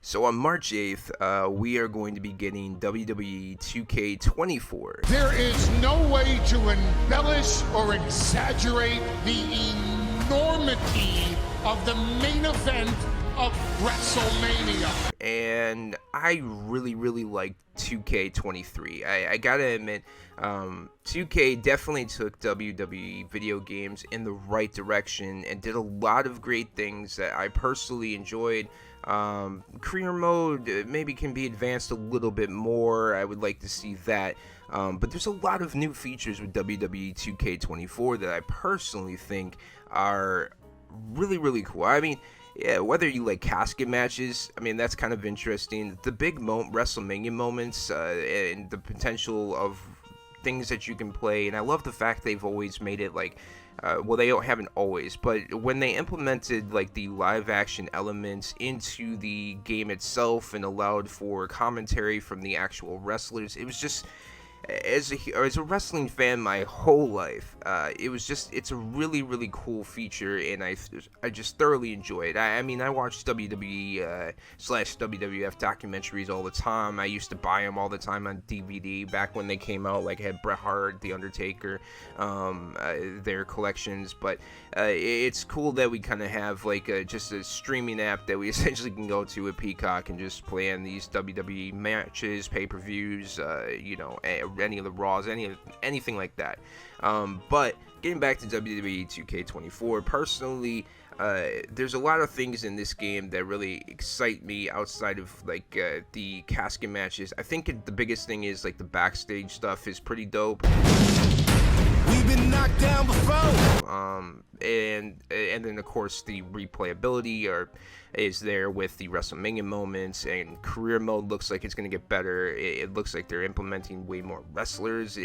So on March 8th, we are going to be getting WWE2k24. There is no way to embellish or exaggerate the enormity of the main event of WrestleMania. And I really like 2k23. I gotta admit, 2K definitely took WWE video games in the right direction and did a lot of great things that I personally enjoyed. Career mode maybe can be advanced a little bit more. I would like to see that. But there's a lot of new features with WWE 2K24 that I personally think are really cool. I mean, yeah, whether you like casket matches, I mean, that's kind of interesting. The big WrestleMania moments and the potential of things that you can play. And I love the fact they've always made it like, well, they haven't always, but when they implemented like the live action elements into the game itself and allowed for commentary from the actual wrestlers, it was just, as a wrestling fan my whole life, it's a really cool feature, and I just thoroughly enjoy it. I mean, I watch WWE slash WWF documentaries all the time. I used to buy them all the time on DVD back when they came out. Like, I had Bret Hart, The Undertaker, their collections. But it's cool that we kind of have like just a streaming app that we essentially can go to at Peacock and just play on these WWE matches, pay-per-views, any of the Raws, anything like that. But getting back to WWE 2K24, personally, there's a lot of things in this game that really excite me outside of like the casket matches. I think the biggest thing is like the backstage stuff is pretty dope. We've been knocked down before. And then of course the replayability is there with the WrestleMania moments, and career mode looks like it's gonna get better. It looks like they're implementing way more wrestlers,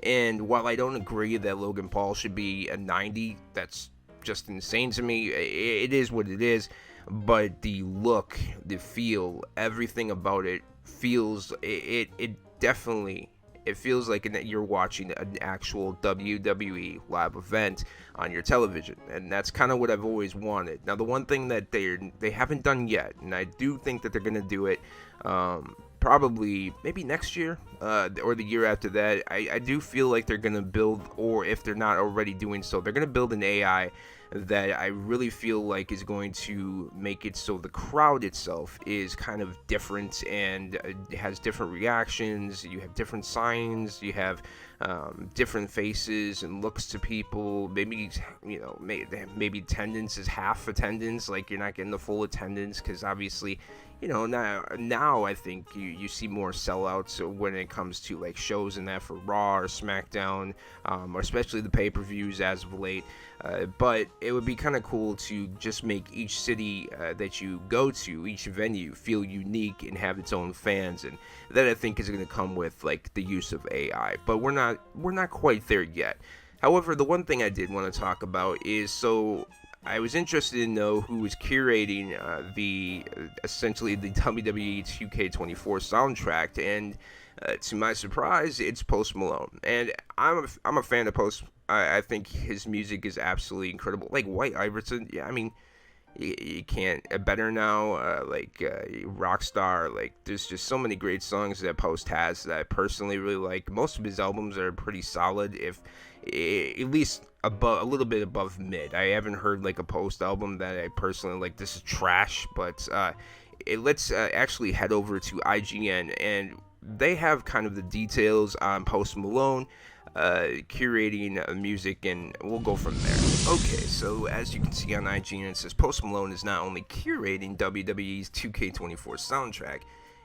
and while I don't agree that Logan Paul should be a 90, that's just insane to me. It is what it is, but the look, the feel, everything about it feels it definitely. It feels like you're watching an actual WWE live event on your television, and that's kind of what I've always wanted. Now, the one thing that they haven't done yet, and I do think that they're gonna do it, probably maybe next year or the year after that. I do feel like they're gonna build, or if they're not already doing so, they're gonna build an AI that I really feel like is going to make it so the crowd itself is kind of different and has different reactions. You have different signs, you have different faces and looks to people. Maybe maybe attendance is half attendance, like you're not getting the full attendance, because obviously now I think you see more sellouts when it comes to like shows and that for Raw or SmackDown, or especially the pay-per-views as of late. But it would be kind of cool to just make each city that you go to, each venue, feel unique and have its own fans, and that I think is going to come with like the use of AI. But we're not quite there yet. However, the one thing I did want to talk about is, so I was interested to know who was curating essentially the WWE 2K24 soundtrack, and to my surprise, it's Post Malone, and I'm a fan of Post. I think his music is absolutely incredible. Like White Iverson, yeah, I mean, you can't better now. Rockstar, like there's just so many great songs that Post has that I personally really like. Most of his albums are pretty solid, if at least a little bit above mid. I haven't heard like a Post album that I personally like, this is trash. But let's actually head over to IGN, and they have kind of the details on Post Malone curating music, and we'll go from there. Okay, so as you can see on IGN, it says Post Malone is not only curating WWE's 2K24 soundtrack,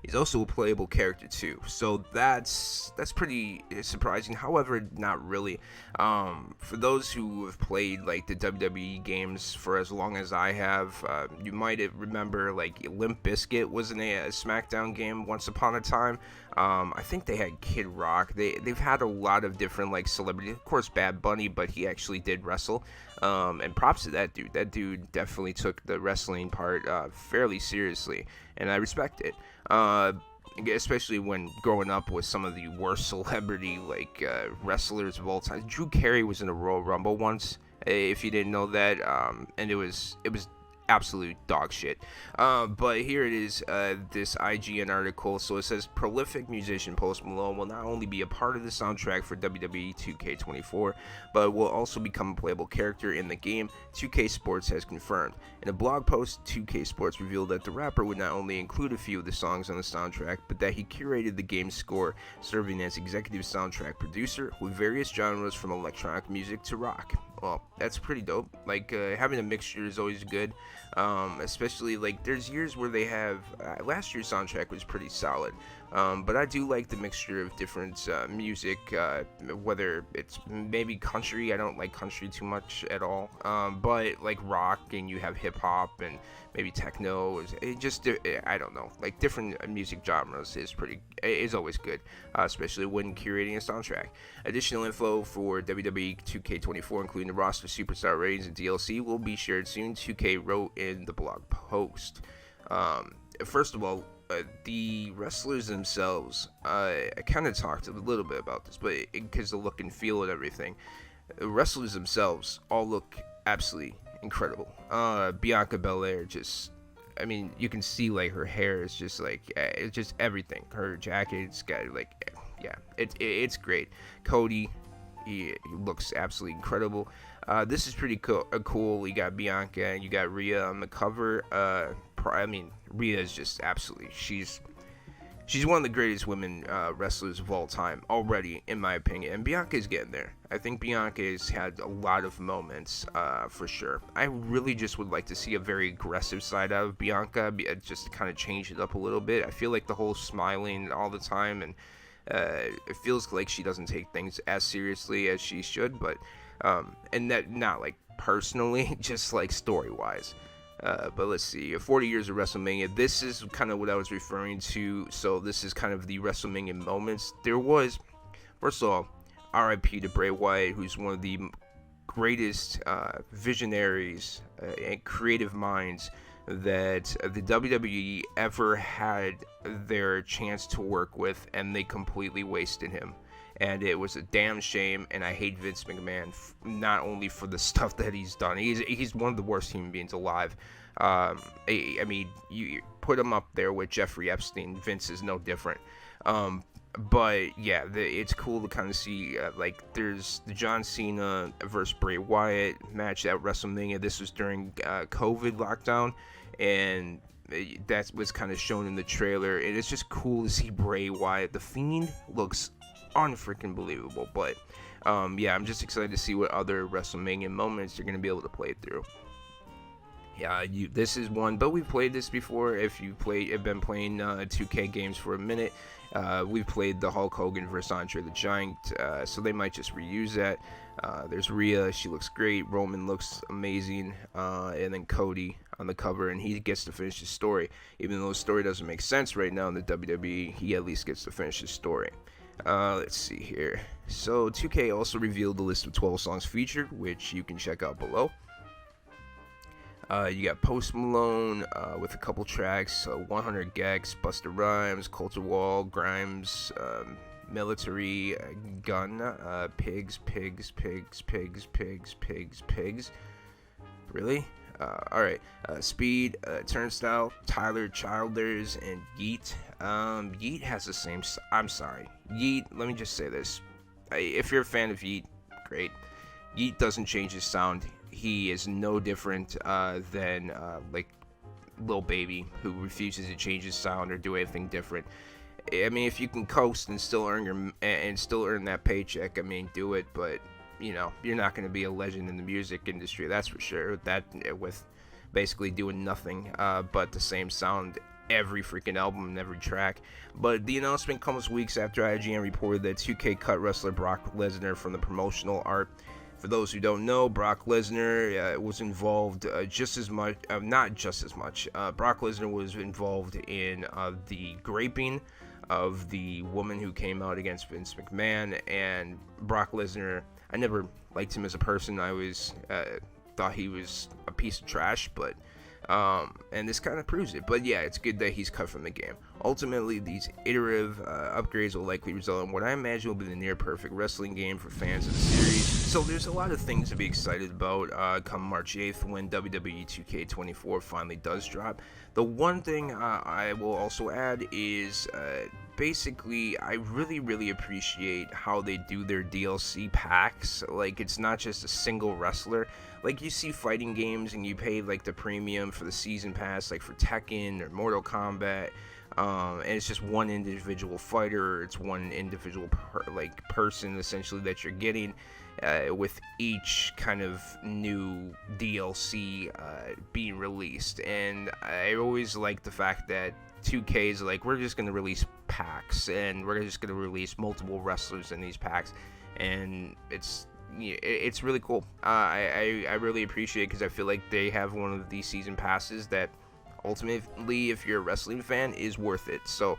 he's also a playable character too. So that's pretty surprising. However, not really. For those who have played like the WWE games for as long as I have, you might remember like Limp Bizkit was in a SmackDown game once upon a time. I think they had Kid Rock. They've had a lot of different like celebrities. Of course, Bad Bunny, but he actually did wrestle. And props to that dude. That dude definitely took the wrestling part fairly seriously, and I respect it. Especially when growing up with some of the worst celebrity like wrestlers of all time. Drew Carey was in a Royal Rumble once, if you didn't know that, and it was absolute dog shit. But here it is, this IGN article. So it says prolific musician Post Malone will not only be a part of the soundtrack for WWE 2k24, but will also become a playable character in the game, 2K Sports has confirmed. In a blog post, 2K Sports revealed that the rapper would not only include a few of the songs on the soundtrack, but that he curated the game's score, serving as executive soundtrack producer with various genres from electronic music to rock. Well, that's pretty dope. Like, having a mixture is always good, especially, like, there's years where they have, last year's soundtrack was pretty solid, but I do like the mixture of different music, whether it's maybe country. I don't like country too much at all, but, like, rock, and you have hip-hop, and maybe techno, I don't know, like, different music genres is always good, especially when curating a soundtrack. Additional info for WWE 2k24, including the roster, superstar ratings, and DLC, will be shared soon, 2K wrote in the blog post. First of all, the wrestlers themselves, I kind of talked a little bit about this, but because the look and feel and everything, the wrestlers themselves all look absolutely incredible. Bianca Belair, I mean, you can see, like, her hair is just, like, it's just everything. Her jacket's got, like, yeah, it's great. Cody, he looks absolutely incredible. This is pretty cool. You got Bianca and you got Rhea on the cover. I mean, Rhea is just absolutely, she's one of the greatest women wrestlers of all time already, in my opinion. And Bianca's getting there. I think Bianca's had a lot of moments, for sure. I really just would like to see a very aggressive side out of Bianca, just to kind of change it up a little bit. I feel like the whole smiling all the time, and it feels like she doesn't take things as seriously as she should, but and that, not like personally, just like story-wise. But let's see, 40 years of WrestleMania. This is kind of what I was referring to. So this is kind of the WrestleMania moments. There was, first of all, RIP to Bray Wyatt, who's one of the greatest visionaries and creative minds that the WWE ever had their chance to work with, and they completely wasted him. And it was a damn shame, and I hate Vince McMahon, not only for the stuff that he's done. He's one of the worst human beings alive. I mean, you put him up there with Jeffrey Epstein. Vince is no different. But yeah, it's cool to kind of see, like, there's the John Cena versus Bray Wyatt match at WrestleMania. This was during COVID lockdown, and that was kind of shown in the trailer. And it's just cool to see Bray Wyatt. The Fiend looks unfreaking believable. But yeah, I'm just excited to see what other WrestleMania moments you're gonna be able to play through. Yeah, this is one, but we've played this before. If you have been playing 2K games for a minute, we've played the Hulk Hogan vs. Andre the Giant, so they might just reuse that. There's Rhea, she looks great. Roman looks amazing, and then Cody on the cover, and he gets to finish his story. Even though the story doesn't make sense right now in the WWE, he at least gets to finish his story. Let's see here. So 2K also revealed the list of 12 songs featured, which you can check out below. You got Post Malone with a couple tracks, 100 Gex, Busta Rhymes, Culture Wall, Grimes, Military, Gun, Pigs. Really? Alright. Speed, Turnstile, Tyler Childers, and Yeet. Yeet has the same. I'm sorry. Yeet, let me just say this. If you're a fan of Yeet, great. Yeet doesn't change his sound. He is no different than like Lil Baby, who refuses to change his sound or do anything different. I mean, if you can coast and still earn that paycheck, I mean, do it. But you know, you're not going to be a legend in the music industry, that's for sure. That with basically doing nothing but the same sound every freaking album and every track. But the announcement comes weeks after IGN reported that 2K cut wrestler Brock Lesnar from the promotional art. For those who don't know, Brock Lesnar was involved just as much, not just as much. Brock Lesnar was involved in the graping of the woman who came out against Vince McMahon. And Brock Lesnar, I never liked him as a person. I always thought he was a piece of trash, but and this kind of proves it. But yeah, it's good that he's cut from the game. Ultimately, these iterative upgrades will likely result in what I imagine will be the near perfect wrestling game for fans of the series. So there's a lot of things to be excited about come March 8th when WWE 2k24 finally does drop. The one thing I will also add is basically I really appreciate how they do their DLC packs. Like, it's not just a single wrestler. Like, you see fighting games and you pay like the premium for the season pass, like for Tekken or Mortal Kombat. And it's just one individual fighter, or it's one individual person essentially that you're getting with each kind of new DLC being released. And I always like the fact that 2K is like, we're just going to release packs, and we're just going to release multiple wrestlers in these packs, and it's really cool. I really appreciate it, because I feel like they have one of these season passes that ultimately, if you're a wrestling fan, is worth it. So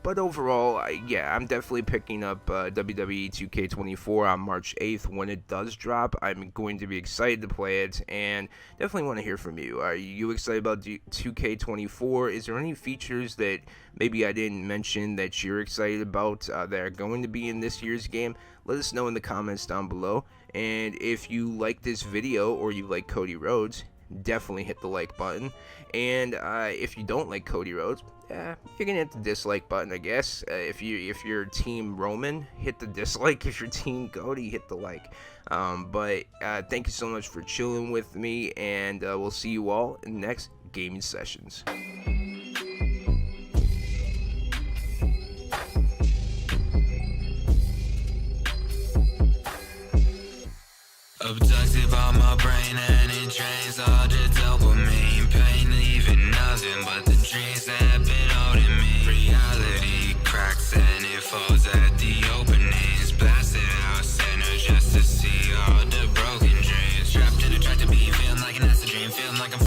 but overall, I'm definitely picking up WWE 2k24 on March 8th when it does drop. I'm going to be excited to play it, and definitely want to hear from you. Are you excited about 2k24? Is there any features that maybe I didn't mention that you're excited about that are going to be in this year's game? Let us know in the comments down below. And if you like this video, or you like Cody Rhodes, definitely hit the like button. And if you don't like Cody Rhodes, you're gonna hit the dislike button, I guess. If you're team Roman, hit the dislike. If you're team Cody, hit the like. But thank you so much for chilling with me, and we'll see you all in the next gaming sessions. Obsessive on my brain and it drains all the dopamine.